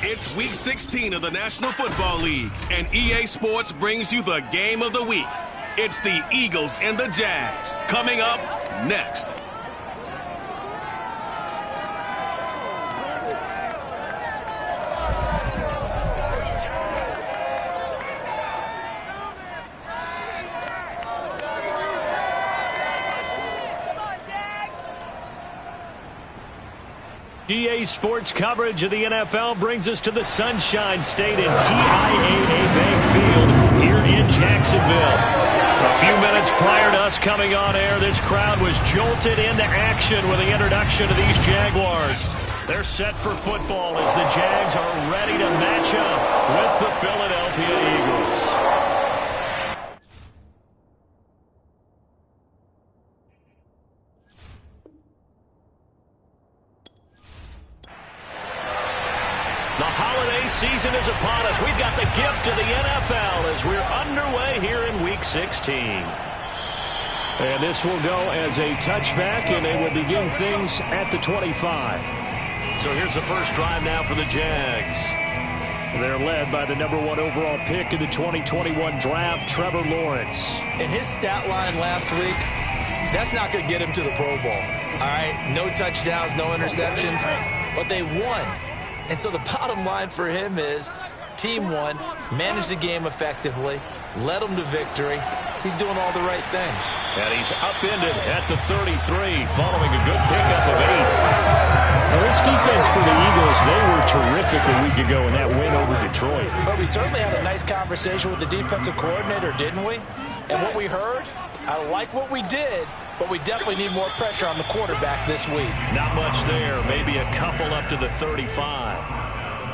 It's Week 16 of the National Football League, and EA Sports brings you the game of the week. It's the Eagles and the Jags, coming up next. EA Sports coverage of the NFL brings us to the Sunshine State in TIAA Bank Field here in Jacksonville. A few minutes prior to us coming on air, this crowd was jolted into action with the introduction of these Jaguars. They're set for football as the Jags are ready to match up with the Philadelphia Eagles. The holiday season is upon us. We've got the gift of the NFL as we're underway here in Week 16. And this will go as a touchback, and they will begin things at the 25. So here's the first drive now for the Jags. They're led by the #1 overall pick in the 2021 draft, Trevor Lawrence. And his stat line last week, that's not going to get him to the Pro Bowl. All right, no touchdowns, no interceptions, but they won. And so the bottom line for him is team won, managed the game effectively, led them to victory. He's doing all the right things. And he's upended at the 33 following a good pickup of 8. Now this defense for the Eagles, they were terrific a week ago in that win over Detroit. But we certainly had a nice conversation with the defensive coordinator, didn't we? And what we heard, I like what we did, but we definitely need more pressure on the quarterback this week. Not much there. Maybe a couple up to the 35.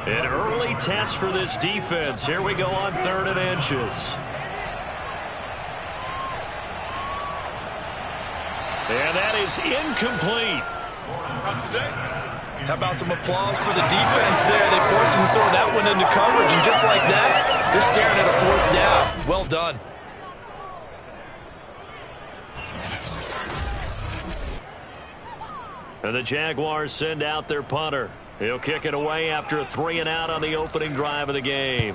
An early test for this defense. Here we go on 3rd and inches. And that is incomplete. How about some applause for the defense there? They forced him to throw that one into coverage, and just like that, they're staring at a 4th down. Well done. And the Jaguars send out their punter. He'll kick it away after a 3-and-out on the opening drive of the game.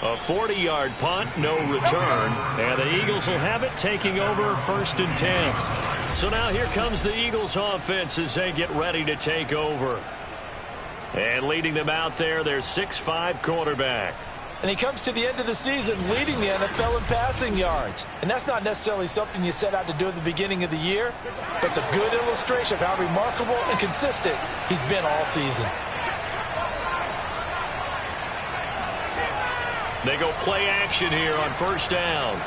A 40-yard punt, no return. And the Eagles will have it, taking over 1st and 10. So now here comes the Eagles offense as they get ready to take over. And leading them out there, their 6'5" quarterback. And he comes to the end of the season leading the NFL in passing yards. And that's not necessarily something you set out to do at the beginning of the year, but it's a good illustration of how remarkable and consistent he's been all season. They go play action here on 1st down.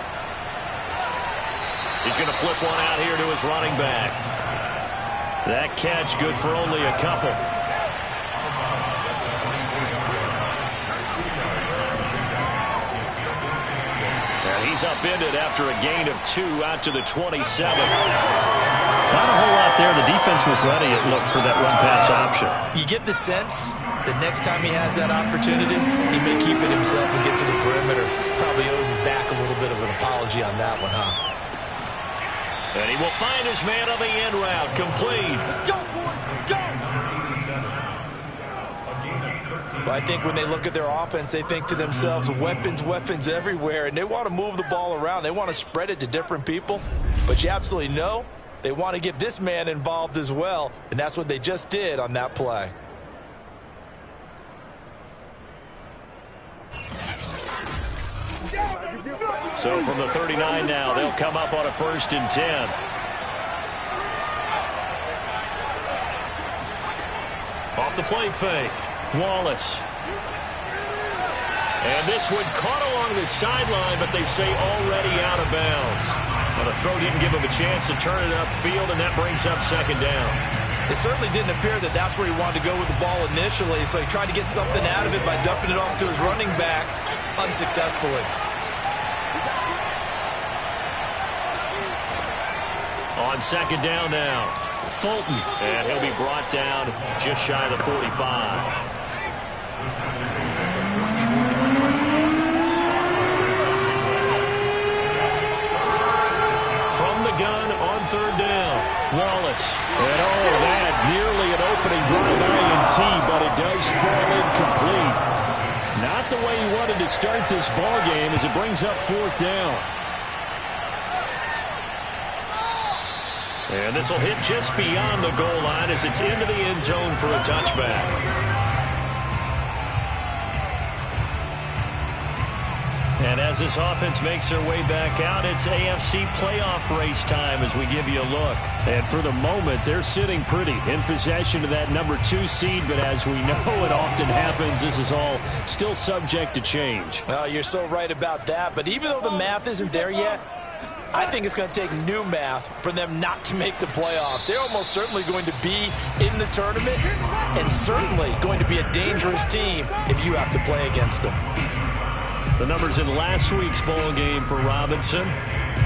He's going to flip one out here to his running back. That catch good for only a couple. He's upended after a gain of 2 out to the 27. Not a whole lot there. The defense was ready, it looked, for that run-pass option. You get the sense that next time he has that opportunity, he may keep it himself and get to the perimeter. Probably owes his back a little bit of an apology on that one, huh? And he will find his man on the end route. Complete. Let's go, boys. Let's go. Well, I think when they look at their offense, they think to themselves, weapons, weapons everywhere, and they want to move the ball around. They want to spread it to different people, but you absolutely know they want to get this man involved as well, and that's what they just did on that play. So from the 39 now, they'll come up on a 1st and 10. Off the play fake. Wallace. And this one caught along the sideline, but they say already out of bounds. Well, the throw didn't give him a chance to turn it upfield, and that brings up 2nd down. It certainly didn't appear that that's where he wanted to go with the ball initially, so he tried to get something out of it by dumping it off to his running back unsuccessfully. On 2nd down now, Fulton, and he'll be brought down just shy of the 45. From the gun on 3rd down, does fall incomplete. Not the way he wanted to start this ball game as it brings up 4th down. And this will hit just beyond the goal line as it's into the end zone for a touchback. And as this offense makes their way back out, it's AFC playoff race time as we give you a look. And for the moment, they're sitting pretty in possession of that number 2 seed. But as we know, it often happens, this is all still subject to change. Well, you're so right about that. But even though the math isn't there yet, I think it's going to take new math for them not to make the playoffs. They're almost certainly going to be in the tournament and certainly going to be a dangerous team if you have to play against them. The numbers in last week's bowl game for Robinson: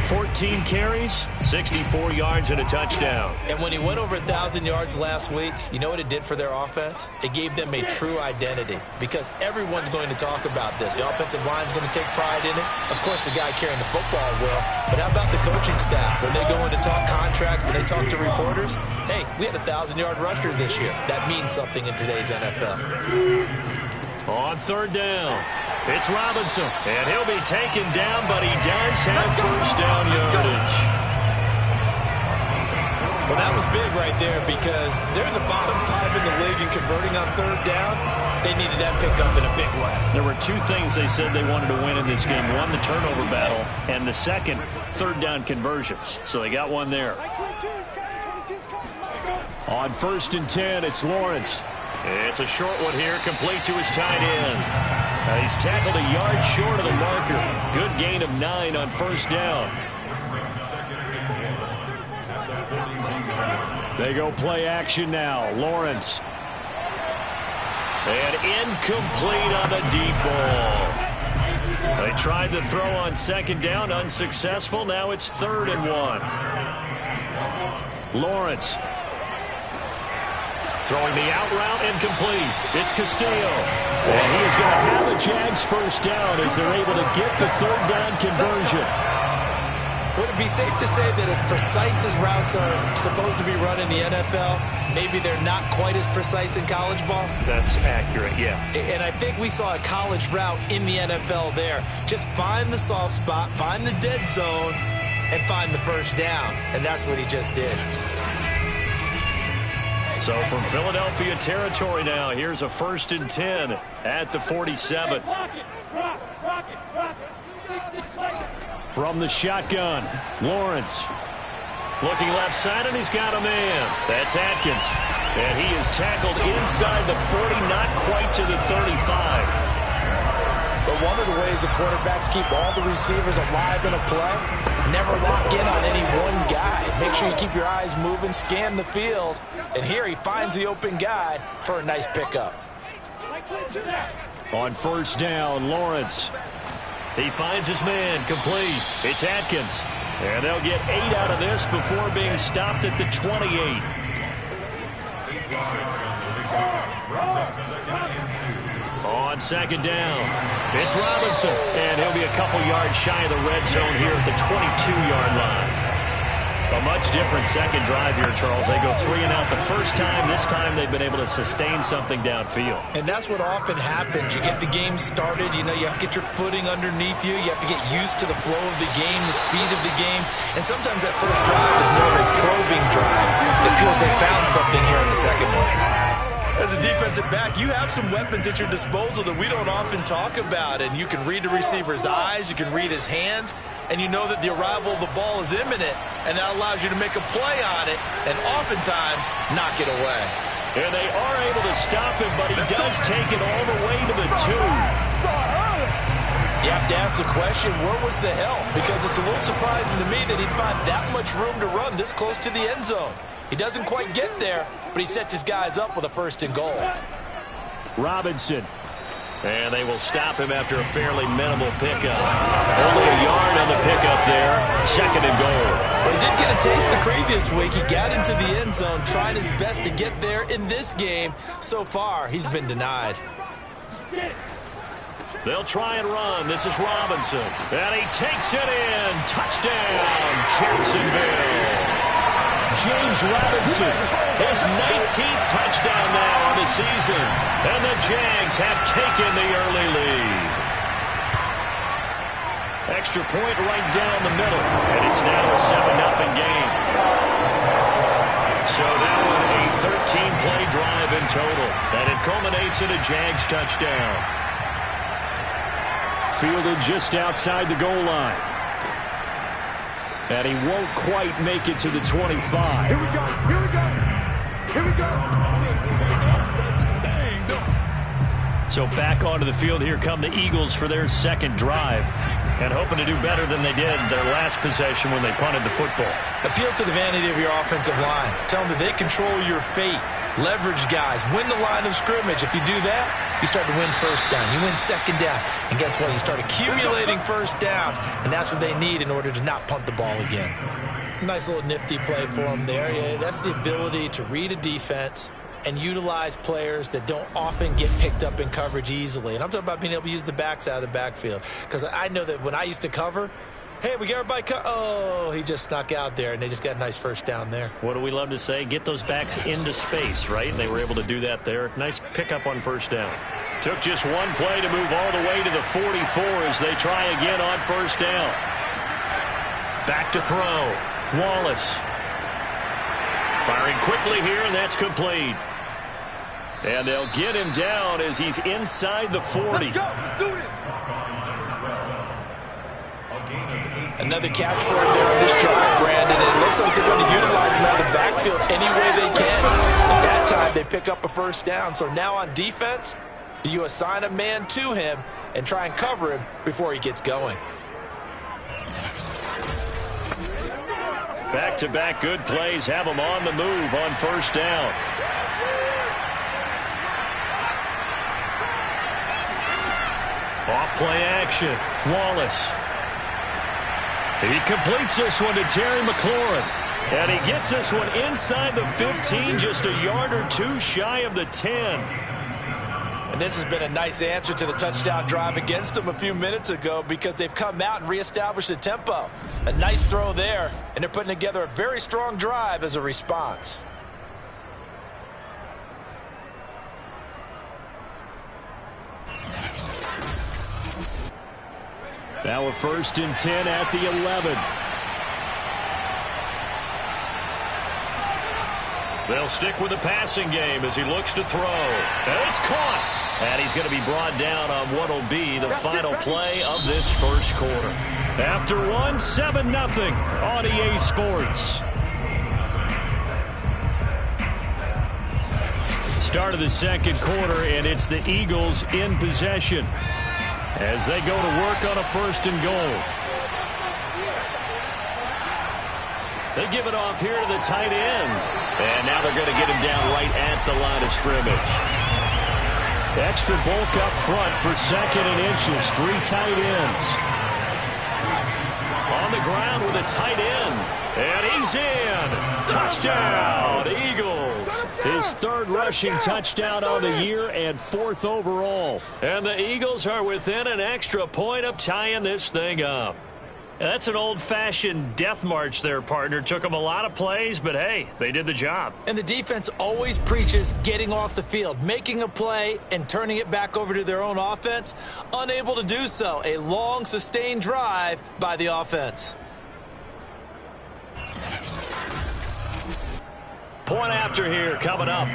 14 carries, 64 yards, and a touchdown. And when he went over 1,000 yards last week, you know what it did for their offense? It gave them a true identity because everyone's going to talk about this. The offensive line's going to take pride in it. Of course, the guy carrying the football will. But how about the coaching staff? When they go in to talk contracts, when they talk to reporters, hey, we had a 1,000-yard rusher this year. That means something in today's NFL. On 3rd down, it's Robinson, and he'll be taken down, but he does have 1st down yardage. Well, that was big right there because they're in the bottom 5 in the league and converting on 3rd down. They needed that pickup in a big way. There were 2 things they said they wanted to win in this game. One, the turnover battle, and the second, 3rd down conversions. So they got one there. On 1st and 10, it's Lawrence. It's a short one here, complete to his tight end. He's tackled a yard short of the marker. Good gain of 9 on 1st down. They go play action now. Lawrence. And incomplete on the deep ball. They tried to throw on 2nd down, unsuccessful. Now it's 3rd and 1. Lawrence. Throwing the out route, incomplete. It's Castillo. And he is going to have the Jags 1st down as they're able to get the 3rd down conversion. Would it be safe to say that as precise as routes are supposed to be run in the NFL, maybe they're not quite as precise in college ball? That's accurate, yeah. And I think we saw a college route in the NFL there. Just find the soft spot, find the dead zone, and find the 1st down. And that's what he just did. So from Philadelphia territory now, here's a 1st and 10 at the 47. From the shotgun, Lawrence. Looking left side, and he's got a man. That's Atkins. And he is tackled inside the 40, not quite to the 35. But one of the ways the quarterbacks keep all the receivers alive in a play, never lock in on any one guy. Make sure you keep your eyes moving, scan the field. And here he finds the open guy for a nice pickup. On 1st down, Lawrence. He finds his man, complete. It's Atkins. And they'll get 8 out of this before being stopped at the 28. On 2nd down, it's Robinson. And he'll be a couple yards shy of the red zone here at the 22-yard line. A much different second drive here, Charles. They go 3 and out the first time. This time they've been able to sustain something downfield. And that's what often happens. You get the game started. You know, you have to get your footing underneath you. You have to get used to the flow of the game, the speed of the game. And sometimes that first drive is more of a probing drive. It appears they found something here in the second one. As a defensive back, you have some weapons at your disposal that we don't often talk about. And you can read the receiver's eyes, you can read his hands, and you know that the arrival of the ball is imminent, and that allows you to make a play on it and oftentimes knock it away. And they are able to stop him, but he does take it all the way to the 2. You have to ask the question, where was the help? Because it's a little surprising to me that he'd find that much room to run this close to the end zone. He doesn't quite get there, but he sets his guys up with a 1st and goal. Robinson. And they will stop him after a fairly minimal pickup. Only a yard on the pickup there. 2nd and goal. Well, he did get a taste the previous week. He got into the end zone, trying his best to get there in this game. So far, he's been denied. They'll try and run. This is Robinson. And he takes it in. Touchdown, Jacksonville. James Robinson, his 19th touchdown now on the season. And the Jags have taken the early lead. Extra point right down the middle, and it's now a 7-0 game. So that one a 13-play drive in total, and it culminates in a Jags touchdown. Fielded just outside the goal line. And he won't quite make it to the 25. Here we go, here we go, here we go. So back onto the field, here come the Eagles for their second drive. And hoping to do better than they did their last possession when they punted the football. Appeal to the vanity of your offensive line. Tell them that they control your fate. Leverage guys. Win the line of scrimmage. If you do that, you start to win first down. You win second down. And guess what? You start accumulating first downs. And that's what they need in order to not punt the ball again. Nice little nifty play for them there. Yeah, that's the ability to read a defense and utilize players that don't often get picked up in coverage easily. And I'm talking about being able to use the backside of the backfield. Because I know that when I used to cover, hey, we got everybody oh, he just snuck out there, and they just got a nice first down there. What do we love to say? Get those backs into space, right? And they were able to do that there. Nice pickup on first down. Took just one play to move all the way to the 44 as they try again on first down. Back to throw. Wallace. Firing quickly here, and that's complete. And they'll get him down as he's inside the 40. Let's go. Let's do this. Another catch for him there on this drive, Brandon. And it looks like they're going to utilize him out of the backfield any way they can. At that time, they pick up a first down. So now on defense, do you assign a man to him and try and cover him before he gets going? Back-to-back good plays have him on the move on first down. Off-play action. Wallace. He completes this one to Terry McLaurin. And he gets this one inside the 15, just a yard or two shy of the 10. And this has been a nice answer to the touchdown drive against them a few minutes ago because they've come out and reestablished the tempo. A nice throw there, and they're putting together a very strong drive as a response. Now a 1st and 10 at the 11. They'll stick with the passing game as he looks to throw. And it's caught. And he's going to be brought down on what will be the final play of this first quarter. After one, 7-0 on EA Sports. Start of the second quarter, and it's the Eagles in possession as they go to work on a 1st and goal. They give it off here to the tight end. And now they're going to get him down right at the line of scrimmage. Extra bulk up front for 2nd and inches. 3 tight ends. On the ground with a tight end. And he's in. Touchdown, Eagles. His 3rd rushing touchdown on the year and 4th overall. And the Eagles are within an extra point of tying this thing up. That's an old-fashioned death march there, partner. Took them a lot of plays, but hey, they did the job. And the defense always preaches getting off the field, making a play, and turning it back over to their own offense. Unable to do so. A long, sustained drive by the offense. Point after here coming up.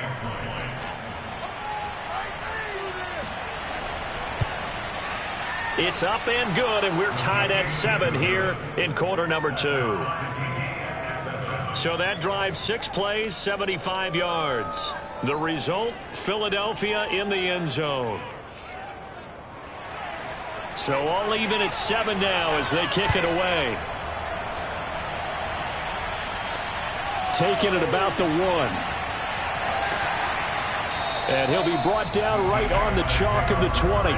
It's up and good, and we're tied at 7 here in quarter number 2. So that drive, 6 plays, 75 yards. The result, Philadelphia in the end zone. So all even at 7 now as they kick it away. Taking it about the 1. And he'll be brought down right on the chalk of the 20.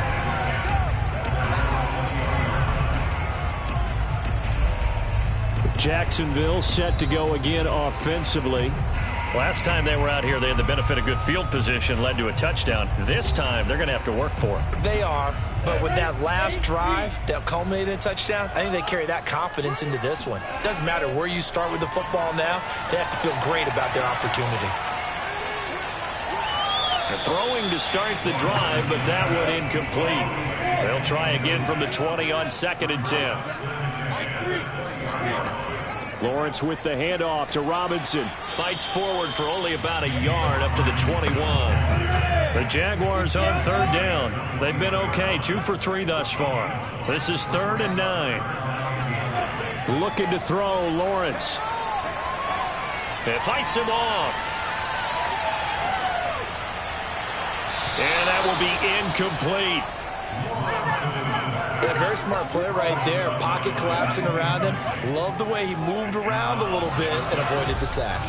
Jacksonville set to go again offensively. Last time they were out here, they had the benefit of good field position, led to a touchdown. This time, they're going to have to work for it. They are. But with that last drive that culminated in a touchdown, I think they carry that confidence into this one. It doesn't matter where you start with the football now. They have to feel great about their opportunity. They're throwing to start the drive, but that one incomplete. They'll try again from the 20 on 2nd and 10. Lawrence with the handoff to Robinson. Fights forward for only about a yard up to the 21. The Jaguars on 3rd down. They've been okay, 2 for 3 thus far. This is 3rd and 9. Looking to throw, Lawrence. It fights him off. And that will be incomplete. Yeah, very smart play right there. Pocket collapsing around him. Love the way he moved around a little bit and avoided the sack.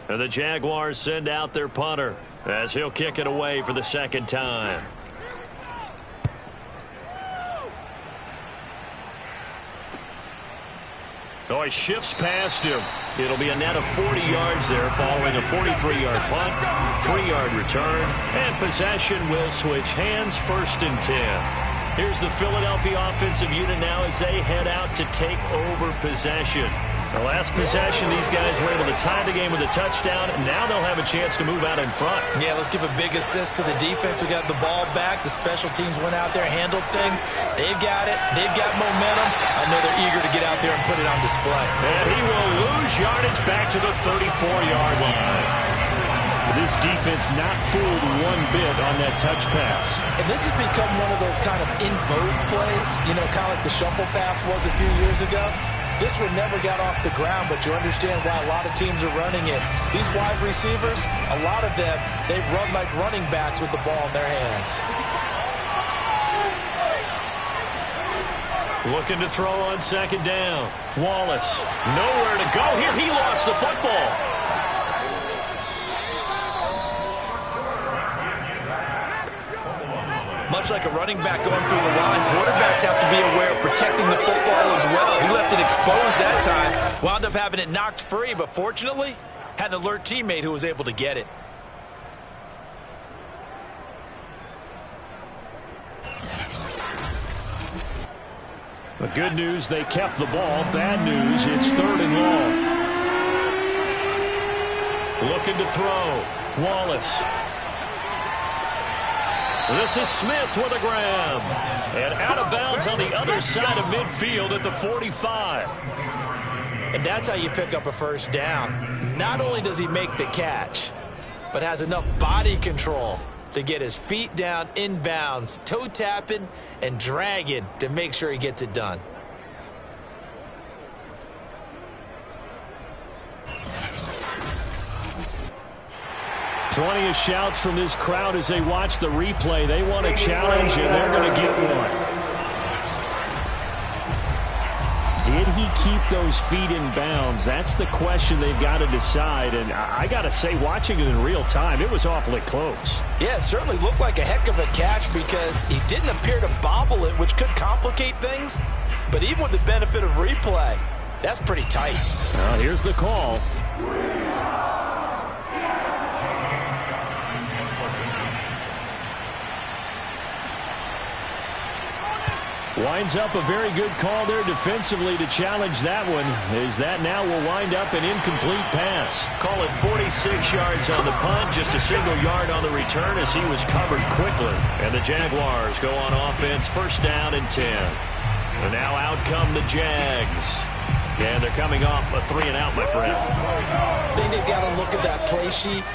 And the Jaguars send out their punter as he'll kick it away for the 2nd time. Oh, he shifts past him. It'll be a net of 40 yards there following a 43-yard punt, 3-yard return, and possession will switch hands 1st and 10. Here's the Philadelphia offensive unit now as they head out to take over possession. The last possession, these guys were able to tie the game with a touchdown, and now they'll have a chance to move out in front. Yeah, let's give a big assist to the defense who got the ball back. The special teams went out there, handled things. They've got it. They've got momentum. I know they're eager to get out there and put it on display. And he will lose yardage back to the 34-yard line. This defense not fooled one bit on that touch pass. And this has become one of those kind of in vogue plays, you know, kind of like the shuffle pass was a few years ago. This one never got off the ground, but you understand why a lot of teams are running it. These wide receivers, a lot of them, they run like running backs with the ball in their hands. Looking to throw on 2nd down. Wallace, nowhere to go here. He lost the football. Much like a running back going through the line, quarterbacks have to be aware of protecting the football as well. He left it exposed that time, wound up having it knocked free, but fortunately, had an alert teammate who was able to get it. The good news, they kept the ball. Bad news, it's 3rd and long. Looking to throw. Wallace. This is Smith with a grab. And out of bounds on the other side of midfield at the 45. And that's how you pick up a 1st down. Not only does he make the catch, but has enough body control to get his feet down inbounds, toe tapping and dragging to make sure he gets it done. Plenty of shouts from this crowd as they watch the replay. They want a challenge, and they're going to get one. Did he keep those feet in bounds? That's the question they've got to decide. And I got to say, watching it in real time, it was awfully close. Yeah, it certainly looked like a heck of a catch because he didn't appear to bobble it, which could complicate things. But even with the benefit of replay, that's pretty tight. Well, here's the call. Winds up a very good call there defensively to challenge that one, as that now will wind up an incomplete pass. Call it 46 yards on the punt, just a single yard on the return as he was covered quickly. And the Jaguars go on offense, 1st down and 10. And now out come the Jags. And they're coming off a 3-and-out, my friend. I think they've got to look at that play sheet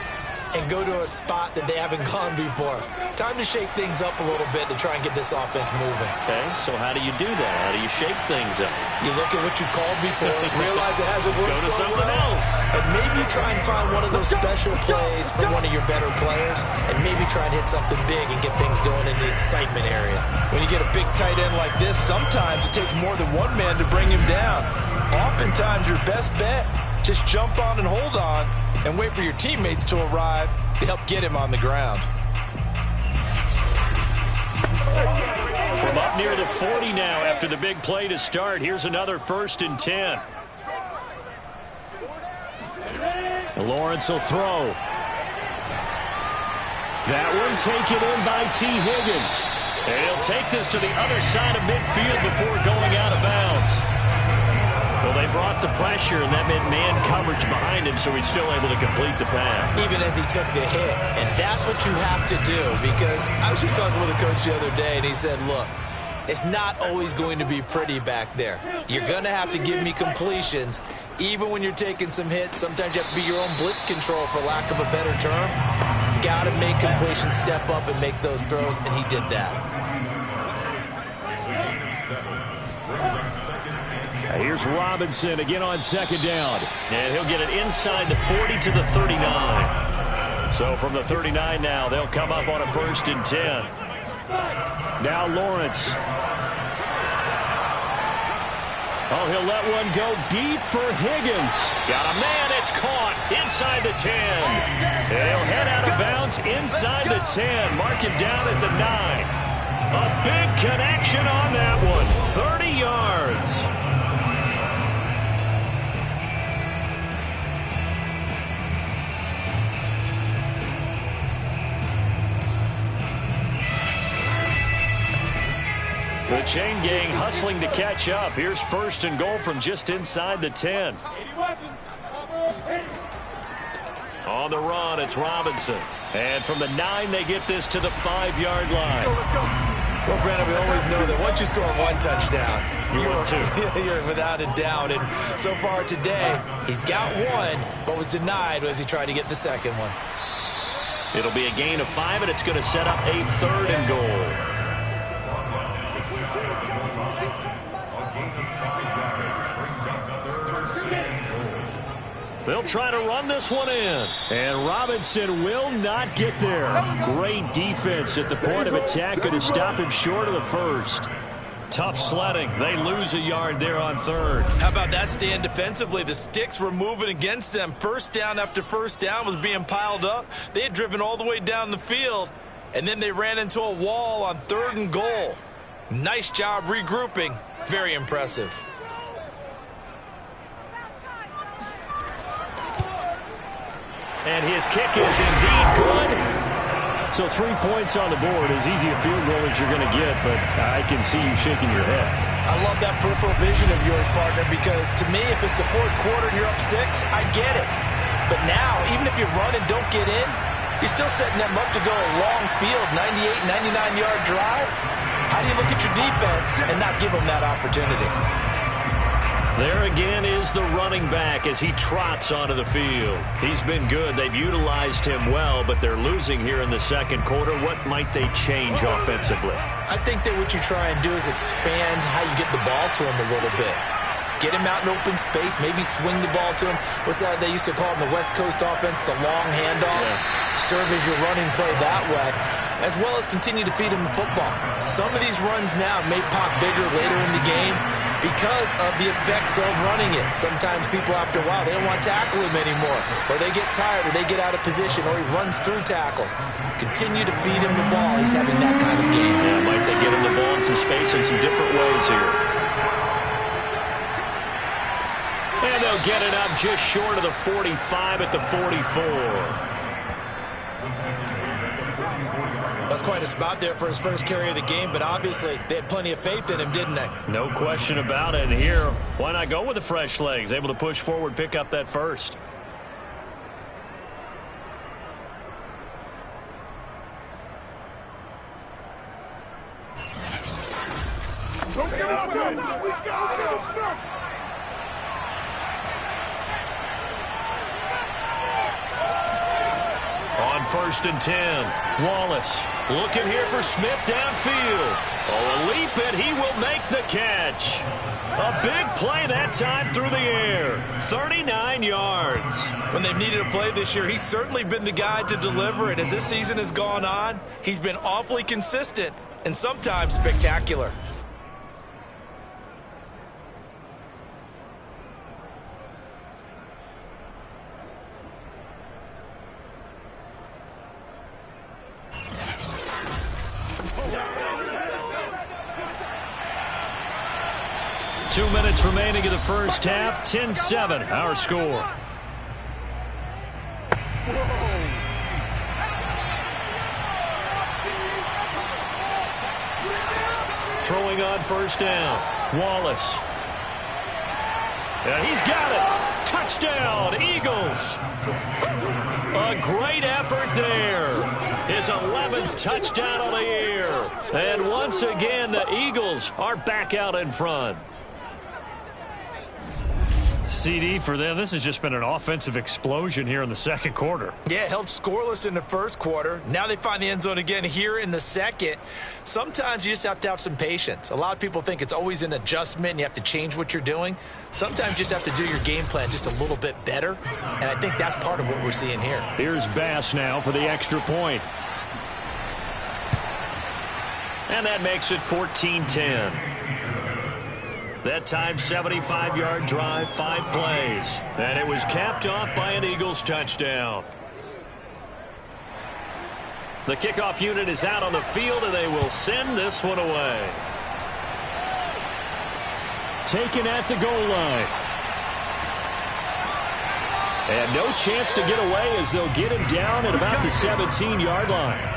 and go to a spot that they haven't gone before. Time to shake things up a little bit to try and get this offense moving. Okay, so how do you do that? How do you shake things up? You look at what you called before, realize it hasn't worked Go to so something well, else. and maybe you try and find one of those special plays from one of your better players, and maybe try and hit something big and get things going in the excitement area. When you get a big tight end like this, sometimes it takes more than one man to bring him down. Oftentimes, your best bet, just jump on and hold on and wait for your teammates to arrive to help get him on the ground. From up near the 40 now after the big play to start, here's another 1st and 10. Lawrence will throw. That one taken in by T. Higgins. And he'll take this to the other side of midfield before going out of bounds. Well, they brought the pressure, and that meant man coverage behind him, so he's still able to complete the pass. Even as he took the hit. And that's what you have to do, because I was just talking with a coach the other day, and he said, look, it's not always going to be pretty back there. You're going to have to give me completions. Even when you're taking some hits, sometimes you have to be your own blitz control, for lack of a better term. Got to make completions, step up and make those throws, and he did that. Here's Robinson again on second down. And he'll get it inside the 40 to the 39. So from the 39 now, they'll come up on a 1st and 10. Now Lawrence. Oh, he'll let one go deep for Higgins. Got a man, it's caught inside the 10. And he'll head out of bounds inside the 10. Mark him down at the 9. A big connection on that one. 30 yards. The chain gang hustling to catch up. Here's 1st and goal from just inside the 10. On the run, it's Robinson. And from the 9, they get this to the 5-yard line. Let's go. Well, Brandon, we always know that once you score one touchdown, you're without a doubt. And so far today, he's got one, but was denied as he tried to get the second one. It'll be a gain of 5, and it's going to set up a 3rd and goal. They'll try to run this one in. And Robinson will not get there. Great defense at the point of attack. Going to stop him short of the 1st. Tough sledding. They lose a yard there on 3rd. How about that stand defensively? The sticks were moving against them. First down after first down was being piled up. They had driven all the way down the field, and then they ran into a wall on 3rd and goal. Nice job regrouping. Very impressive. And his kick is indeed good. So 3 points on the board. As easy a field goal as you're going to get, but I can see you shaking your head. I love that peripheral vision of yours, partner, because to me, if it's the 4th quarter and you're up 6, I get it. But now, even if you run and don't get in, you're still setting them up to go a long field, 98, 99-yard drive. How do you look at your defense and not give them that opportunity? There again is the running back as he trots onto the field. He's been good. They've utilized him well, but they're losing here in the 2nd quarter. What might they change offensively? I think that what you try and do is expand how you get the ball to him a little bit. Get him out in open space, maybe swing the ball to him. What's that they used to call in the West Coast offense, the long handoff? Yeah. Serve as your running play that way, as well as continue to feed him the football. Some of these runs now may pop bigger later in the game because of the effects of running it. Sometimes people, after a while, they don't want to tackle him anymore, or they get tired, or they get out of position, or he runs through tackles. Continue to feed him the ball. He's having that kind of game. Yeah, might they get him the ball in some space in some different ways here. And they'll get it up just short of the 45 at the 44. That's quite a spot there for his first carry of the game, but obviously they had plenty of faith in him, didn't they? No question about it. And here, why not go with the fresh legs? Able to push forward, pick up that first. On 1st and 10, Wallace looking here for Smith downfield. Oh, a leap, and he will make the catch. A big play that time through the air. 39 yards. When they've needed a play this year, he's certainly been the guy to deliver it. As this season has gone on, he's been awfully consistent and sometimes spectacular. Two minutes remaining in the first half. 10-7, our score. Throwing on first down. Wallace. And he's got it. Touchdown, Eagles. A great effort there. His 11th touchdown of the year. And once again, the Eagles are back out in front. CD for them. This has just been an offensive explosion here in the second quarter. Yeah, held scoreless in the first quarter. Now they find the end zone again here in the second. Sometimes you just have to have some patience. A lot of people think it's always an adjustment and you have to change what you're doing. Sometimes you just have to do your game plan just a little bit better, and I think that's part of what we're seeing here. Here's Bass now for the extra point. And that makes it 14-10. That time, 75-yard drive, 5 plays. And it was capped off by an Eagles touchdown. The kickoff unit is out on the field, and they will send this one away. Taken at the goal line. And no chance to get away as they'll get him down at about the 17-yard line.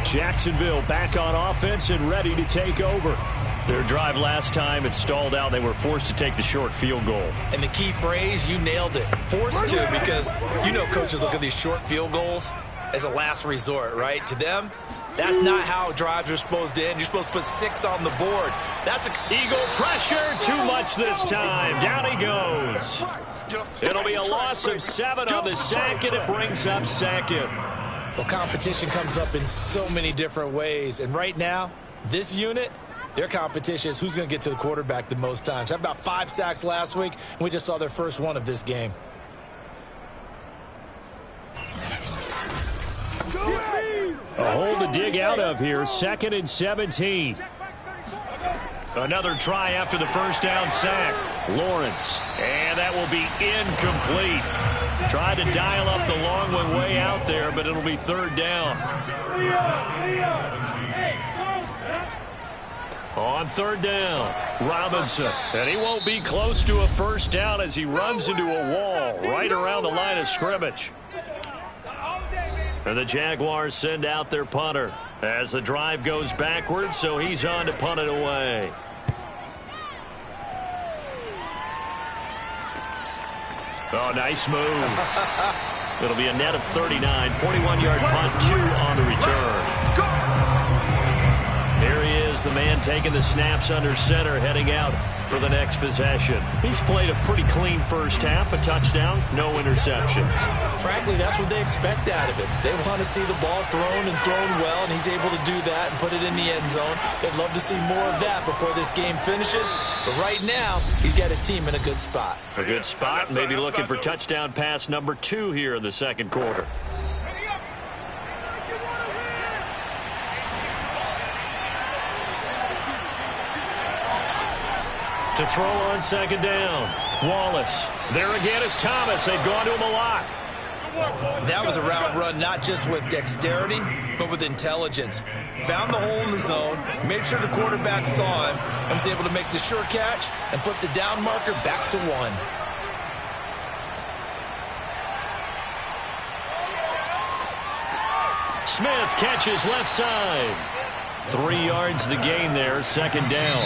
Jacksonville back on offense and ready to take over. Their drive last time, it stalled out. They were forced to take the short field goal. And the key phrase, you nailed it. Forced to, because you know coaches look at these short field goals as a last resort, right? To them, that's not how drives are supposed to end. You're supposed to put 6 on the board. That's a Eagle pressure, too much this time. Down he goes. It'll be a loss of 7 on the sack, and it brings up second. Well, competition comes up in so many different ways. And right now, this unit, their competition is who's going to get to the quarterback the most times. Had about 5 sacks last week, and we just saw their first one of this game. A hole to dig out of here. 2nd and 17. Another try after the first down sack. Lawrence. And that will be incomplete. Tried to dial up the long one way out there, but it'll be 3rd down. On 3rd down, Robinson. And he won't be close to a first down as he runs into a wall right around the line of scrimmage. And the Jaguars send out their punter as the drive goes backwards, so he's on to punt it away. Oh, nice move. It'll be a net of 39. 41-yard punt, 2 on the return. Here he is, the man taking the snaps under center, heading out for the next possession. He's played a pretty clean first half, a touchdown, no interceptions. Frankly, that's what they expect out of him. They want to see the ball thrown and thrown well, and he's able to do that and put it in the end zone. They'd love to see more of that before this game finishes. But right now, he's got his team in a good spot. A good spot, maybe looking for touchdown pass number 2 here in the second quarter. To throw on 2nd down. Wallace. There again is Thomas. They've gone to him a lot. That was a route run not just with dexterity, but with intelligence. Found the hole in the zone, made sure the quarterback saw him, and was able to make the sure catch and flip the down marker back to 1. Smith catches left side. 3 yards the gain there, 2nd down.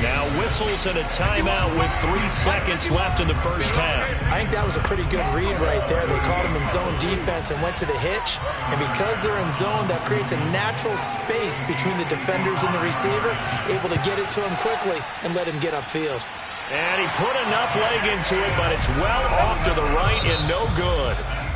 Now whistles and a timeout with 3 seconds left in the first half. I think that was a pretty good read right there. They caught him in zone defense and went to the hitch. And because they're in zone, that creates a natural space between the defenders and the receiver, able to get it to him quickly and let him get upfield. And he put enough leg into it, but it's well off to the right and no good.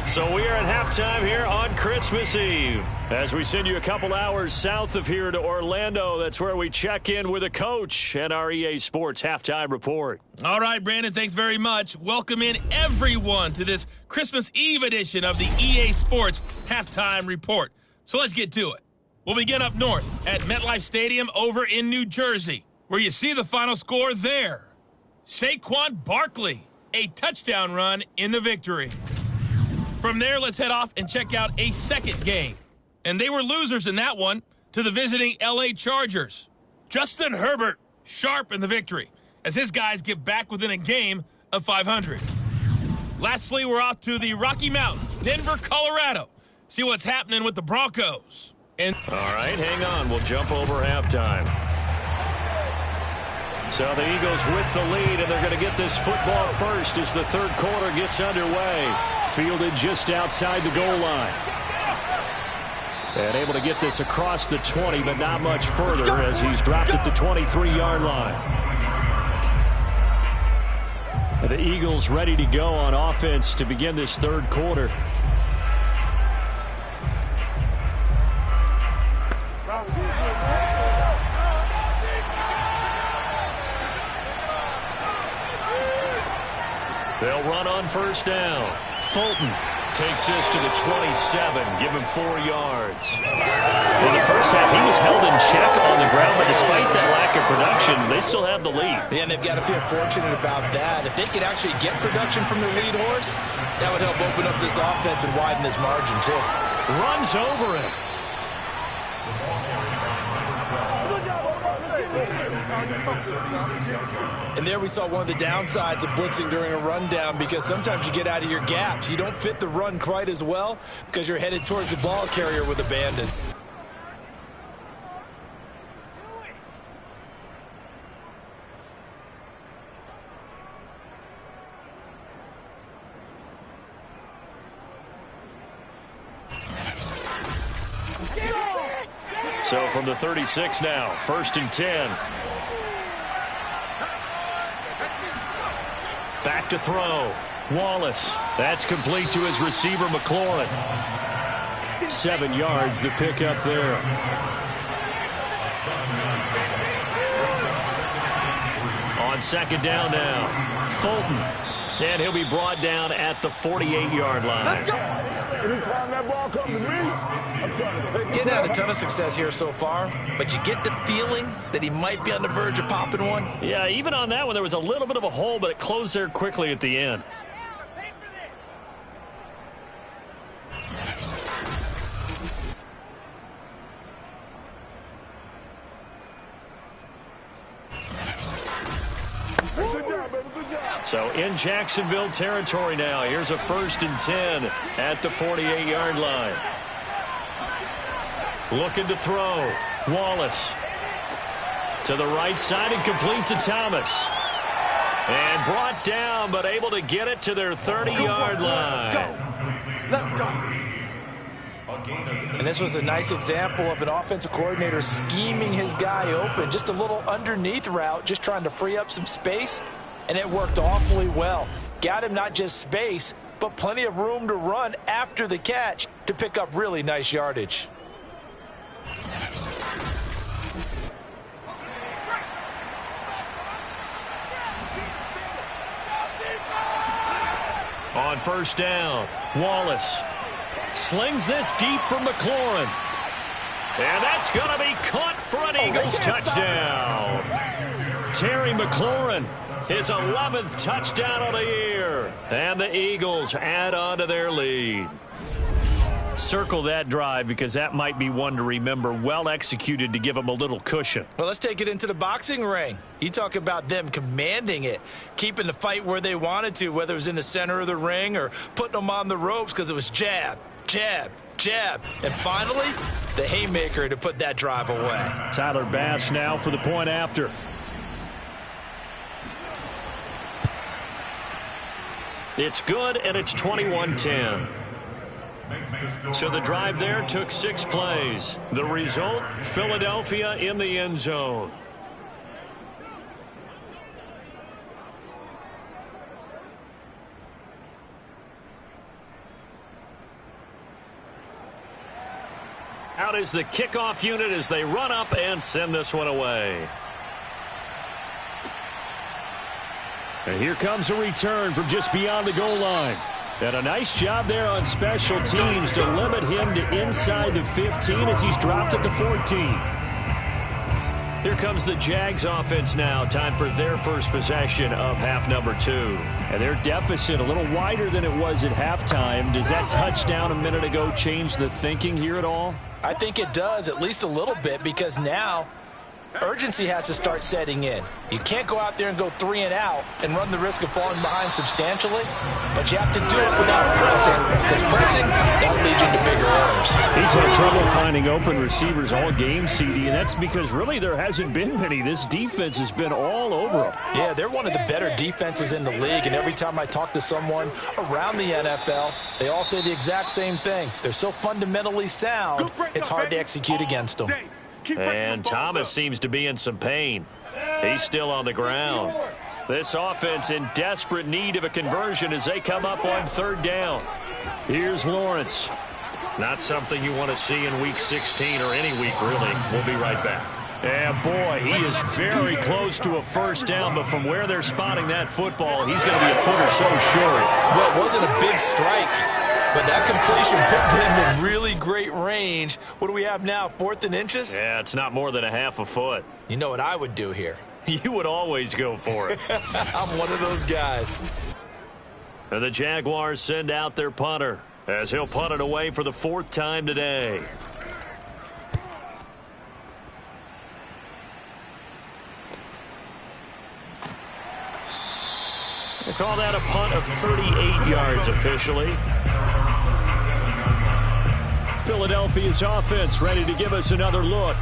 So we are at halftime here on Christmas Eve. As we send you a couple hours south of here to Orlando, that's where we check in with a coach and our EA Sports Halftime Report. All right, Brandon, thanks very much. Welcome in everyone to this Christmas Eve edition of the EA Sports Halftime Report. So let's get to it. We'll begin up north at MetLife Stadium over in New Jersey, where you see the final score there. Saquon Barkley, a touchdown run in the victory. From there, let's head off and check out a second game. And they were losers in that one to the visiting L.A. Chargers. Justin Herbert sharp in the victory as his guys get back within a game of 500. Lastly, we're off to the Rocky Mountains, Denver, Colorado. See what's happening with the Broncos. And all right, hang on. We'll jump over halftime. So the Eagles with the lead, and they're going to get this football first as the third quarter gets underway. Fielded just outside the goal line. And able to get this across the 20, but not much further as he's dropped at the 23-yard line. And the Eagles ready to go on offense to begin this third quarter. They'll run on first down. Fulton takes this to the 27, give him 4 yards. In the first half, he was held in check on the ground, but despite that lack of production, they still have the lead. Yeah, and they've got to feel fortunate about that. If they could actually get production from their lead horse, that would help open up this offense and widen this margin, too. Runs over him. And there we saw one of the downsides of blitzing during a rundown, because sometimes you get out of your gaps. You don't fit the run quite as well because you're headed towards the ball carrier with abandon. So from the 36 now, 1st and 10. Back to throw. Wallace. That's complete to his receiver, McLaurin. 7 yards, the pickup there. On second down now, Fulton. And he'll be brought down at the 48-yard line. Let's go. Anytime that ball comes to me, I'm trying to take it. Getting had a ton of success here so far, but you get the feeling that he might be on the verge of popping one. Yeah, even on that one, there was a little bit of a hole, but it closed there quickly at the end. So in Jacksonville territory now. Here's a 1st and 10 at the 48-yard line. Looking to throw. Wallace to the right side and complete to Thomas. And brought down, but able to get it to their 30-yard line. Let's go. And this was a nice example of an offensive coordinator scheming his guy open. Just a little underneath route, just trying to free up some space. And it worked awfully well. Got him not just space, but plenty of room to run after the catch to pick up really nice yardage. On first down, Wallace slings this deep from McLaurin. And that's going to be caught for an Eagles touchdown. Terry McLaurin, his 11th touchdown of the year. And the Eagles add on to their lead. Circle that drive because that might be one to remember. Well executed to give them a little cushion. Well, let's take it into the boxing ring. You talk about them commanding it, keeping the fight where they wanted to, whether it was in the center of the ring or putting them on the ropes, because it was jab, jab, jab. And finally, the haymaker to put that drive away. Tyler Bass now for the point after. It's good, and it's 21-10. So the drive there took 6 plays. The result, Philadelphia in the end zone. Out is the kickoff unit as they run up and send this one away. And here comes a return from just beyond the goal line. And a nice job there on special teams to limit him to inside the 15 as he's dropped at the 14. Here comes the Jags offense now. Time for their first possession of half number 2. And their deficit a little wider than it was at halftime. Does that touchdown a minute ago change the thinking here at all? I think it does, at least a little bit, because now urgency has to start setting in. You can't go out there and go 3 and out and run the risk of falling behind substantially, but you have to do it without pressing, because pressing, that'll lead you into bigger errors. He's had trouble finding open receivers all game, CD, and that's because really there hasn't been many. This defense has been all over him. Yeah, they're one of the better defenses in the league, and every time I talk to someone around the NFL, they all say the exact same thing. They're so fundamentally sound, it's hard to execute against them. And Thomas seems to be in some pain. He's still on the ground. This offense in desperate need of a conversion as they come up on 3rd down. Here's Lawrence. Not something you want to see in Week 16 or any week, really. We'll be right back. And, boy, he is very close to a 1st down, but from where they're spotting that football, he's going to be a foot or so short. Well, it wasn't a big strike, but that completion put them in really great range. What do we have now, 4th and inches? Yeah, it's not more than a half a foot. You know what I would do here? You would always go for it. I'm one of those guys. And the Jaguars send out their punter as he'll punt it away for the 4th time today. They call that a punt of 38 yards officially. Philadelphia's offense ready to give us another look.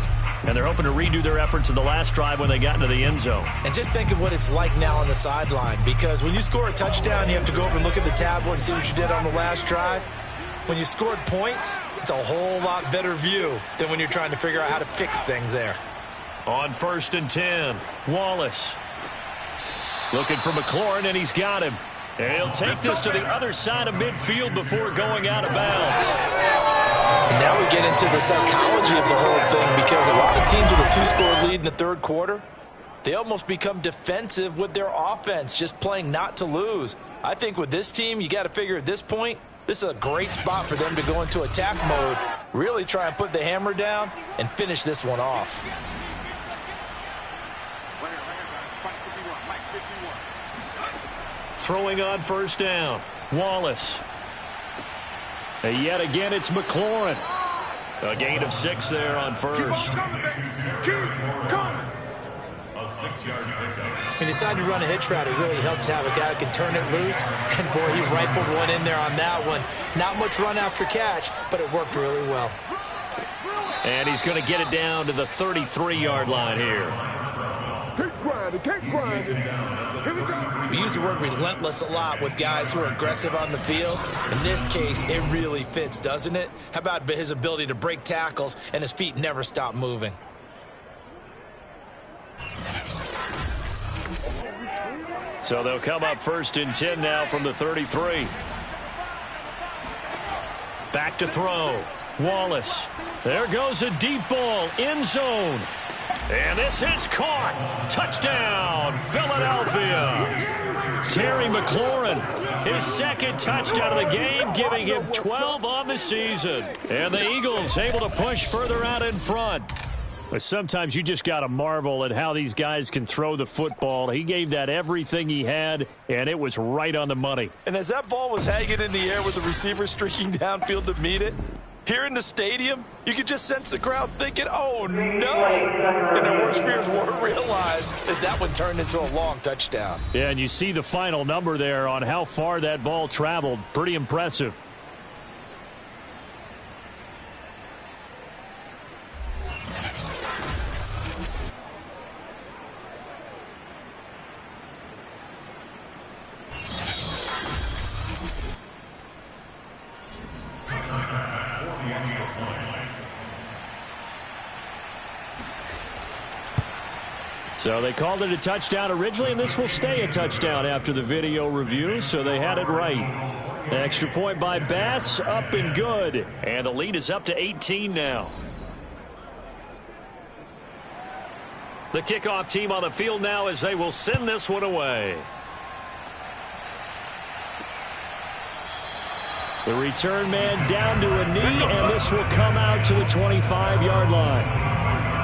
And they're hoping to redo their efforts in the last drive when they got into the end zone. And just think of what it's like now on the sideline, because when you score a touchdown, you have to go over and look at the tablet and see what you did on the last drive. When you scored points, it's a whole lot better view than when you're trying to figure out how to fix things there. On 1st and 10, Wallace. Looking for McLaurin, and he's got him. And he'll take this to the other side of midfield before going out of bounds. And now we get into the psychology of the whole thing, because a lot of teams with a 2-score lead in the 3rd quarter, they almost become defensive with their offense, just playing not to lose. I think with this team, you got to figure at this point, this is a great spot for them to go into attack mode, really try and put the hammer down and finish this one off. Throwing on 1st down, Wallace. And yet again, it's McLaurin. A gain of 6 there on 1st. Keep coming. A 6-yard pickup. He decided to run a hitch route. It really helps to have a guy who can turn it loose. And, boy, he rifled one in there on that one. Not much run after catch, but it worked really well. And he's going to get it down to the 33-yard line here. Keep grinding, keep grinding. Here we go. We use the word relentless a lot with guys who are aggressive on the field. In this case, it really fits, doesn't it? How about his ability to break tackles and his feet never stop moving? So they'll come up 1st and 10 now from the 33. Back to throw. Wallace. There goes a deep ball. End zone. And this is caught. Touchdown, Philadelphia. Terry McLaurin, his 2nd touchdown of the game, giving him 12 on the season. And the Eagles able to push further out in front. But sometimes you just got to marvel at how these guys can throw the football. He gave that everything he had, and it was right on the money. And as that ball was hanging in the air with the receiver streaking downfield to meet it, here in the stadium, you could just sense the crowd thinking, oh, no. And their worst fears weren't realized as that one turned into a long touchdown. Yeah, and you see the final number there on how far that ball traveled. Pretty impressive. So they called it a touchdown originally, and this will stay a touchdown after the video review, so they had it right. An extra point by Bass, up and good. And the lead is up to 18 now. The kickoff team on the field now as they will send this one away. The return man down to a knee, and this will come out to the 25-yard line.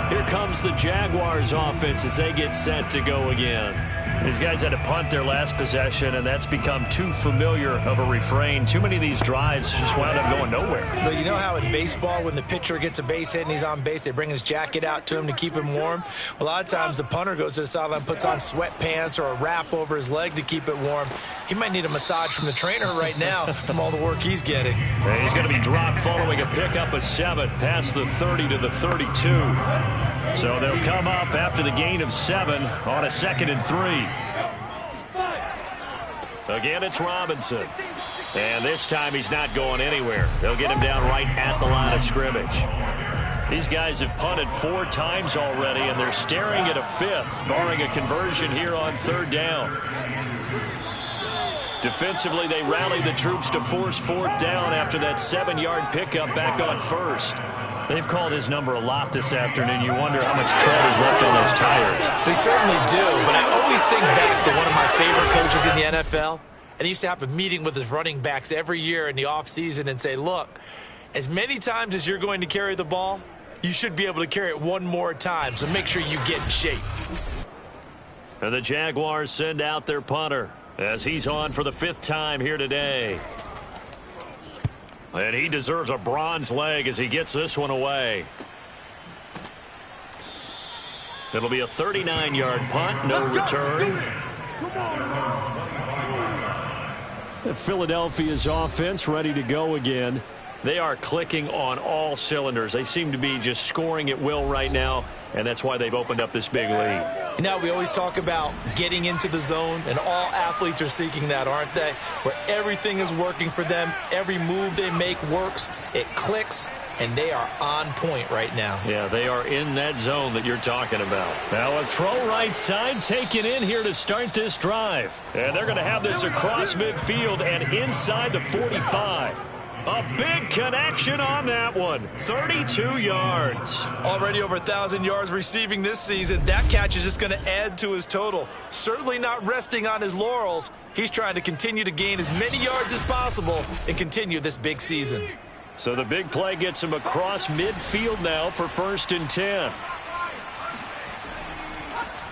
Here comes the Jaguars offense as they get set to go again. These guys had to punt their last possession, and that's become too familiar of a refrain. Too many of these drives just wound up going nowhere. But you know how in baseball, when the pitcher gets a base hit and he's on base, they bring his jacket out to him to keep him warm? A lot of times the punter goes to the sideline, puts on sweatpants or a wrap over his leg to keep it warm. He might need a massage from the trainer right now from all the work he's getting. And he's going to be dropped following a pickup of 7 past the 30 to the 32. So they'll come up after the gain of 7 on a 2nd and 3. Again, it's Robinson. And this time he's not going anywhere. They'll get him down right at the line of scrimmage. These guys have punted 4 times already, and they're staring at a 5th, barring a conversion here on 3rd down. Defensively, they rallied the troops to force 4th down after that 7-yard pickup back on 1st. They've called his number a lot this afternoon. You wonder how much tread is left on those tires. They certainly do, but I always think back to one of my favorite coaches in the NFL, and he used to have a meeting with his running backs every year in the offseason and say, look, as many times as you're going to carry the ball, you should be able to carry it one more time, so make sure you get in shape. And the Jaguars send out their punter as he's on for the 5th time here today. And he deserves a bronze leg as he gets this one away. It'll be a 39-yard punt, no return. Philadelphia's offense ready to go again. They are clicking on all cylinders. They seem to be just scoring at will right now, and that's why they've opened up this big lead. You know, we always talk about getting into the zone, and all athletes are seeking that, aren't they? Where everything is working for them, every move they make works, it clicks, and they are on point right now. Yeah, they are in that zone that you're talking about. Now a throw right side taken in here to start this drive. And they're going to have this across midfield and inside the 45. A big connection on that one. 32 yards. Already over 1,000 yards receiving this season. That catch is just going to add to his total. Certainly not resting on his laurels. He's trying to continue to gain as many yards as possible and continue this big season. So the big play gets him across midfield now for 1st and 10.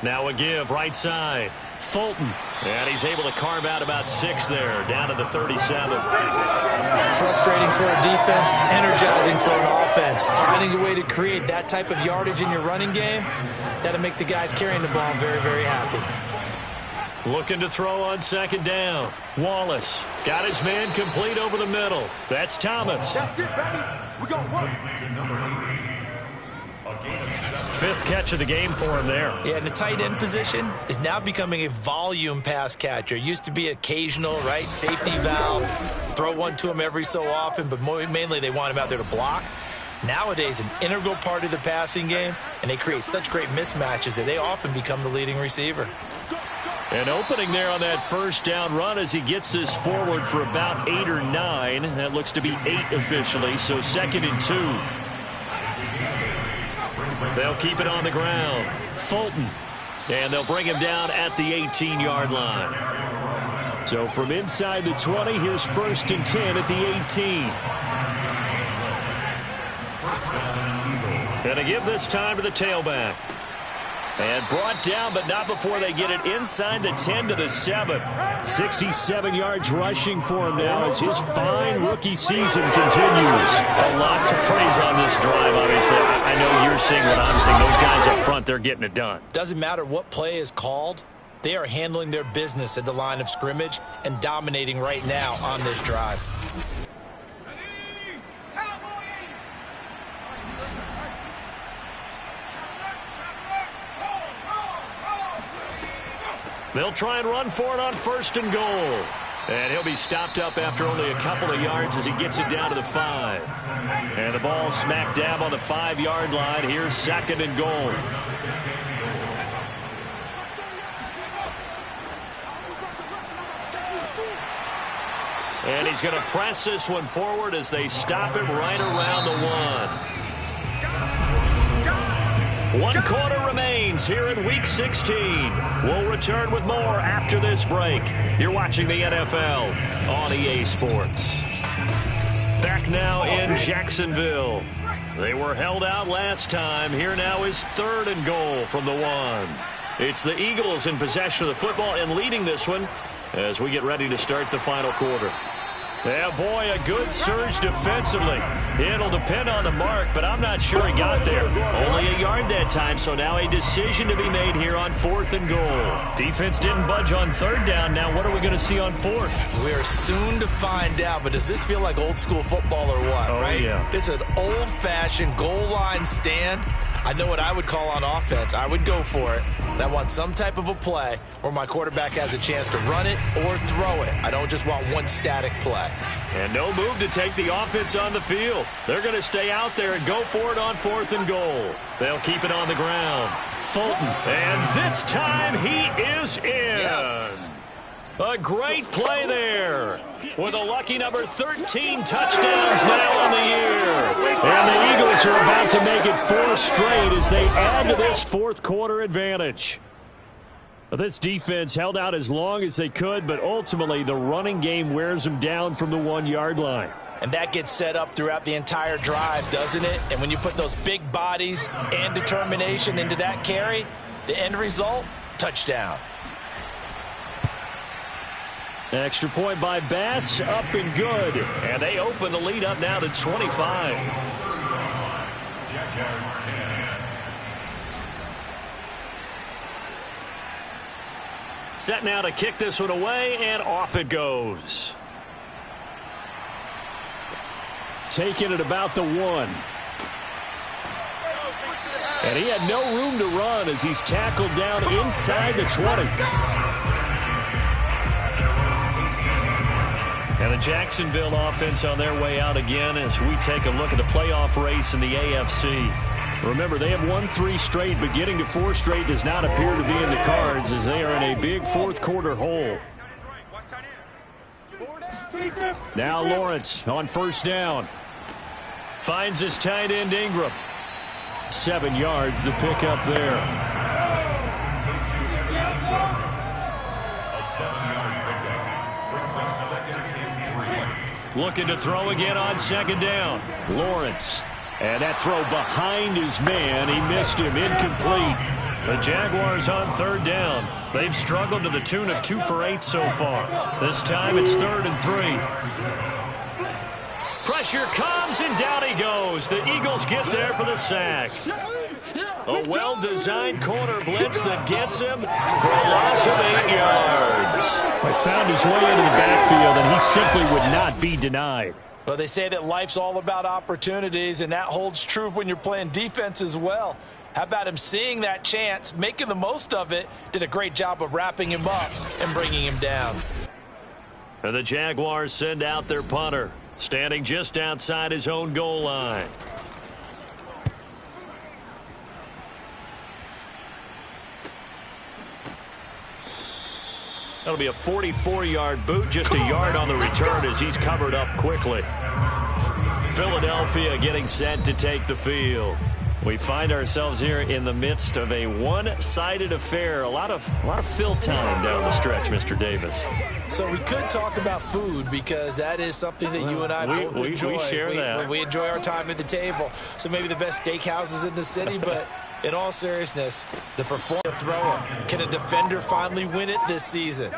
Now a give right side. Fulton. And he's able to carve out about 6 there, down to the 37. Frustrating for a defense, energizing for an offense. Finding a way to create that type of yardage in your running game, that'll make the guys carrying the ball very, very happy. Looking to throw on 2nd down. Wallace got his man complete over the middle. That's Thomas. That's it, baby. We're going to work. 5th catch of the game for him there. Yeah, and the tight end position is now becoming a volume pass catcher. Used to be occasional, right? Safety valve. Throw one to him every so often, but mainly they want him out there to block. Nowadays, an integral part of the passing game, and they create such great mismatches that they often become the leading receiver. An opening there on that 1st down run as he gets this forward for about 8 or 9. That looks to be 8 officially, so 2nd and 2. They'll keep it on the ground. Fulton. And they'll bring him down at the 18-yard line. So from inside the 20, here's 1st and 10 at the 18. And a give this time to the tailback. And brought down, but not before they get it inside the 10 to the 7. 67 yards rushing for him now as his fine rookie season continues. A lot to praise on this drive, obviously. I know you're seeing what I'm seeing. Those guys up front, they're getting it done. Doesn't matter what play is called. They are handling their business at the line of scrimmage and dominating right now on this drive. They'll try and run for it on 1st and goal. And he'll be stopped up after only a couple of yards as he gets it down to the 5. And the ball smack dab on the 5-yard line. Here's 2nd and goal. And he's going to press this one forward as they stop him right around the 1. 1 quarter remains here in Week 16. We'll return with more after this break. You're watching the NFL on EA Sports. Back now in Jacksonville. They were held out last time. Here now is 3rd and goal from the 1. It's the Eagles in possession of the football and leading this one as we get ready to start the final quarter. Yeah, boy, a good surge defensively. It'll depend on the mark, but I'm not sure he got there. Only a yard that time, so now a decision to be made here on 4th and goal. Defense didn't budge on 3rd down. Now what are we going to see on 4th? We are soon to find out, but does this feel like old school football or what, right? Yeah. It's an old-fashioned goal line stand. I know what I would call on offense. I would go for it. And I want some type of a play where my quarterback has a chance to run it or throw it. I don't just want one static play. And no move to take the offense on the field. They're going to stay out there and go for it on 4th and goal. They'll keep it on the ground. Fulton. And this time he is in. Yes. A great play there. With a lucky number 13 touchdowns now on the year. And the Eagles are about to make it 4 straight as they add to this 4th quarter advantage. This defense held out as long as they could, but ultimately the running game wears them down from the 1-yard line. And that gets set up throughout the entire drive, doesn't it? And when you put those big bodies and determination into that carry, the end result, touchdown. Extra point by Bass, up and good. And they open the lead up now to 25. Set now to kick this one away, and off it goes. Taking it about the 1. And he had no room to run as he's tackled down inside the 20. And the Jacksonville offense on their way out again as we take a look at the playoff race in the AFC. Remember, they have won 3 straight, but getting to 4 straight does not appear to be in the cards as they are in a big 4th quarter hole. Now Lawrence on 1st down. Finds his tight end Ingram. 7 yards, the pickup there. Looking to throw again on 2nd down. Lawrence. And that throw behind his man. He missed him. Incomplete. The Jaguars on 3rd down. They've struggled to the tune of 2 for 8 so far. This time it's 3rd and 3. Pressure comes, and down he goes. The Eagles get there for the sack. A well-designed corner blitz that gets him for a loss of 8 yards. He found his way into the backfield, and he simply would not be denied. Well, they say that life's all about opportunities, and that holds true when you're playing defense as well. How about him seeing that chance, making the most of it, did a great job of wrapping him up and bringing him down. And the Jaguars send out their punter, standing just outside his own goal line. That'll be a 44-yard boot, just a yard on the return as he's covered up quickly. Philadelphia getting set to take the field. We find ourselves here in the midst of a one-sided affair. A lot of fill time down the stretch, Mr. Davis. So we could talk about food because that is something that you and I both enjoy. We share that. We enjoy our time at the table. So maybe the best steakhouses in the city, but in all seriousness, the performance thrower. Can a defender finally win it this season?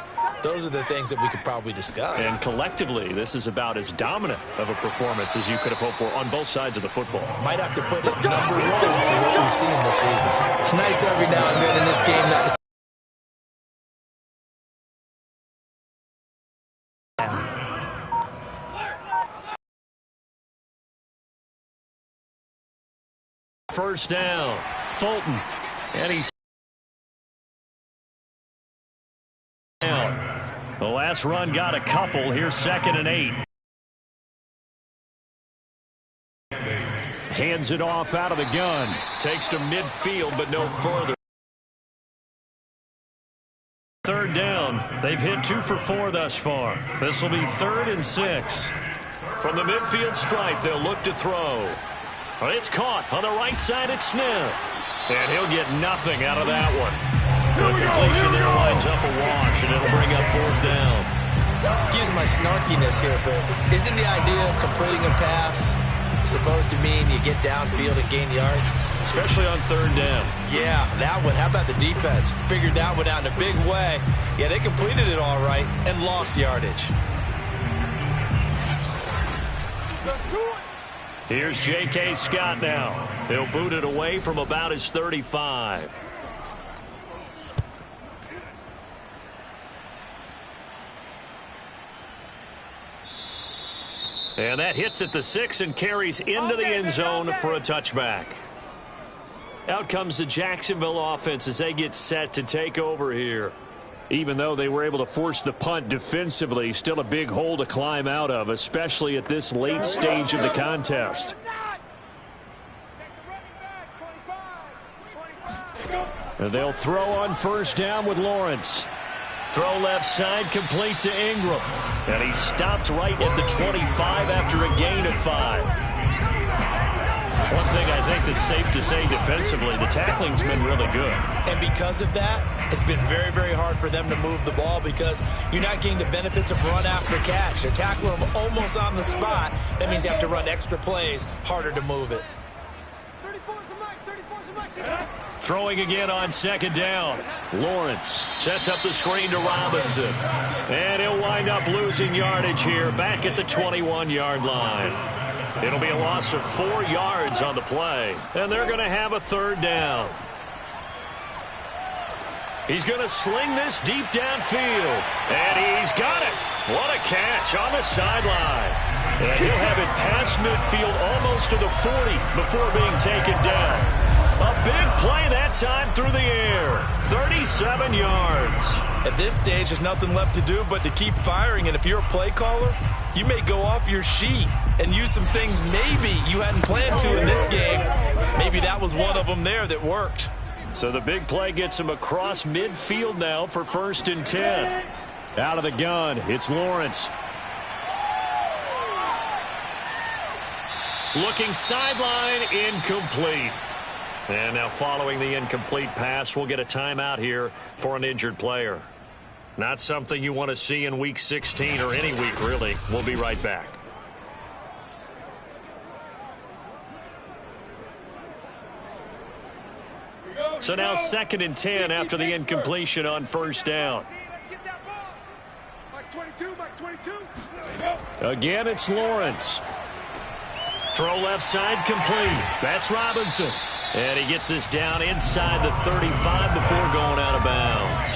Those are the things that we could probably discuss. And collectively, this is about as dominant of a performance as you could have hoped for on both sides of the football. Might have to put it number 1 for what we've seen this season. It's nice every now and then in this game not to First down, Fulton, and he's down. The last run got a couple. Here's 2nd and 8. Hands it off out of the gun. Takes to midfield, but no further. 3rd down. They've hit 2 for 4 thus far. This will be 3rd and 6. From the midfield stripe, they'll look to throw. It's caught on the right side at Smith. And he'll get nothing out of that one. The completion there winds up a wash, and it'll bring up 4th down. Excuse my snarkiness here, but isn't the idea of completing a pass supposed to mean you get downfield and gain yards? especially on third down. Yeah, that one. How about the defense? Figured that one out in a big way. Yeah, they completed it all right and lost yardage. Here's J.K. Scott now. He'll boot it away from about his 35. And that hits at the 6 and carries into the end zone for a touchback. Out comes the Jacksonville offense as they get set to take over here. Even though they were able to force the punt defensively, still a big hole to climb out of, especially at this late stage of the contest. And they'll throw on first down with Lawrence. Throw left side, complete to Ingram. And he stopped right at the 25 after a gain of 5. One thing I think that's safe to say defensively, the tackling's been really good. And because of that, it's been very, very hard for them to move the ball because you're not getting the benefits of run after catch. They're tackling them almost on the spot. That means you have to run extra plays, harder to move it. Throwing again on second down. Lawrence sets up the screen to Robinson. And he'll wind up losing yardage here back at the 21-yard line. It'll be a loss of 4 yards on the play. And they're going to have a third down. He's going to sling this deep downfield. And he's got it. What a catch on the sideline. And he'll have it past midfield almost to the 40 before being taken down. A big play that time through the air. 37 yards. At this stage, there's nothing left to do but to keep firing. And if you're a play caller, you may go off your sheet and use some things maybe you hadn't planned to in this game. Maybe that was one of them there that worked. So the big play gets him across midfield now for 1st and 10. Out of the gun, it's Lawrence. Looking sideline, incomplete. And now following the incomplete pass, we'll get a timeout here for an injured player. Not something you want to see in Week 16 or any week, really. We'll be right back. So now 2nd and 10 after the incompletion on first down. Again, it's Lawrence. Throw left side complete. That's Robinson. And he gets this down inside the 35 before going out of bounds.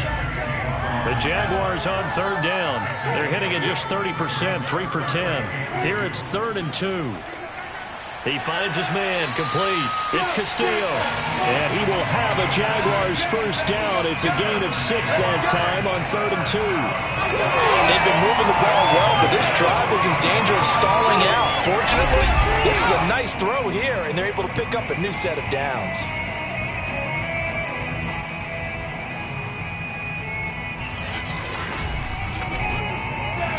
The Jaguars on third down. They're hitting at just 30%, 3 for 10. Here it's 3rd and 2. He finds his man, complete. It's Castillo. And he will have a Jaguars first down. It's a gain of 6 that time on 3rd and 2. They've been moving the ball well, but this drive was in danger of stalling out. Fortunately, this is a nice throw here, and they're able to pick up a new set of downs.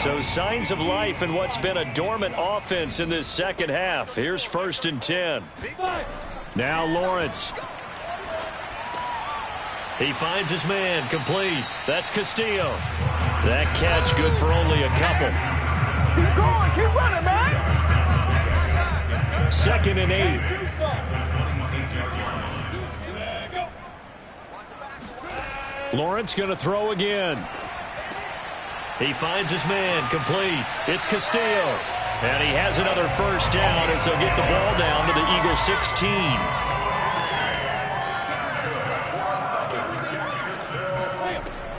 So signs of life in what's been a dormant offense in this second half. Here's 1st and 10. Now Lawrence. He finds his man, complete. That's Castillo. That catch good for only a couple. Keep going, keep running, man. 2nd and 8. Lawrence going to throw again. He finds his man, complete. It's Castillo. And he has another first down as they'll get the ball down to the Eagle 16.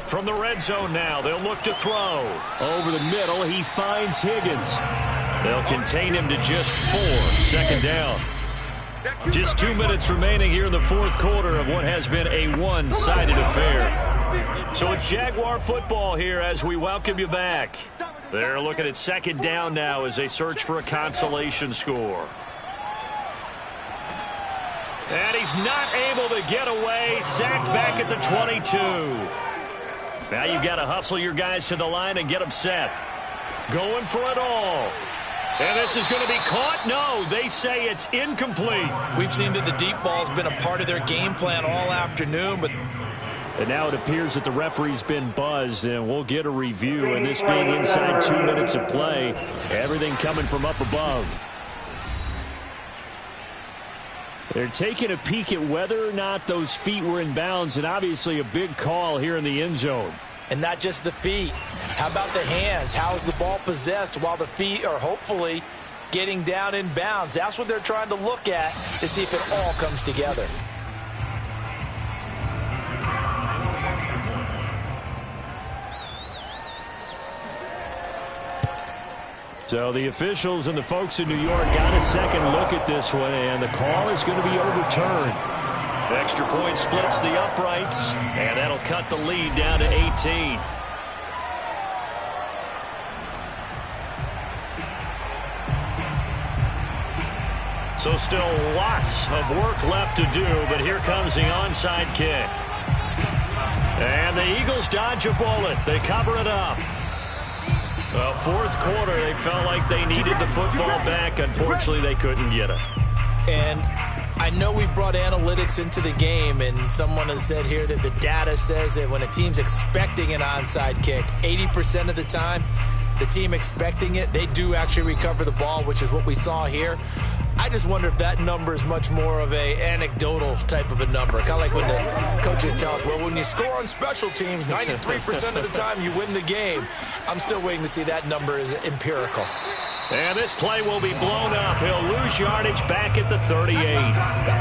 From the red zone now, they'll look to throw. Over the middle, he finds Higgins. They'll contain him to just 4. 2nd down. Just 2 minutes remaining here in the 4th quarter of what has been a one-sided affair. So it's Jaguar football here as we welcome you back. They're looking at 2nd down now as they search for a consolation score. And he's not able to get away. Sacked back at the 22. Now you've got to hustle your guys to the line and get them set. Going for it all. And this is going to be caught? No, they say it's incomplete. We've seen that the deep ball's been a part of their game plan all afternoon, but and now it appears that the referee's been buzzed, and we'll get a review. And this being inside 2 minutes of play, everything coming from up above. They're taking a peek at whether or not those feet were in bounds, and obviously a big call here in the end zone. And not just the feet. How about the hands? How is the ball possessed while the feet are hopefully getting down in bounds? That's what they're trying to look at to see if it all comes together. So the officials and the folks in New York got a second look at this one, and the call is going to be overturned. Extra point splits the uprights, and that'll cut the lead down to 18. So still lots of work left to do, but here comes the onside kick. And the Eagles dodge a bullet. They cover it up. Well, fourth quarter, they felt like they needed the football back. Unfortunately, they couldn't get it. And I know we brought analytics into the game, and someone has said here that the data says that when a team's expecting an onside kick, 80% of the time, the team expecting it, they do actually recover the ball, which is what we saw here. I just wonder if that number is much more of a anecdotal type of a number. Kind of like when the coaches tell us, well, when you score on special teams, 93% of the time you win the game. I'm still waiting to see that number is empirical. And this play will be blown up. He'll lose yardage back at the 38.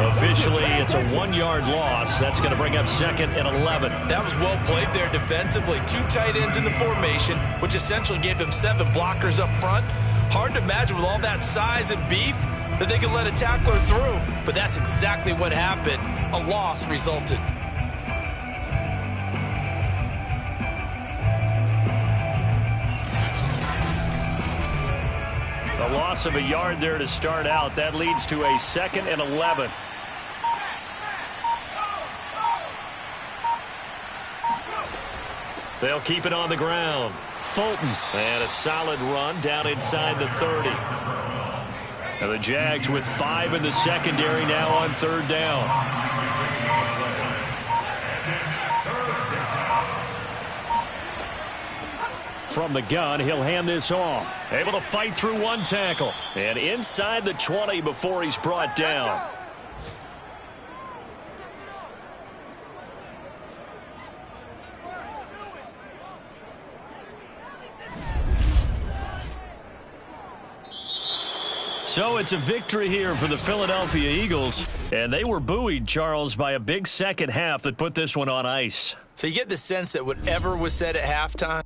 Officially, it's a 1-yard loss. That's going to bring up 2nd and 11. That was well played there defensively. 2 tight ends in the formation, which essentially gave them 7 blockers up front. Hard to imagine with all that size and beef that they could let a tackler through. But that's exactly what happened. A loss resulted. A loss of a yard there to start out. That leads to a 2nd and 11. They'll keep it on the ground. Fulton. And a solid run down inside the 30. And the Jags with 5 in the secondary now on 3rd down. From the gun, he'll hand this off. Able to fight through 1 tackle. And inside the 20 before he's brought down. So it's a victory here for the Philadelphia Eagles. And they were buoyed, Charles, by a big second half that put this one on ice. So you get the sense that whatever was said at halftime,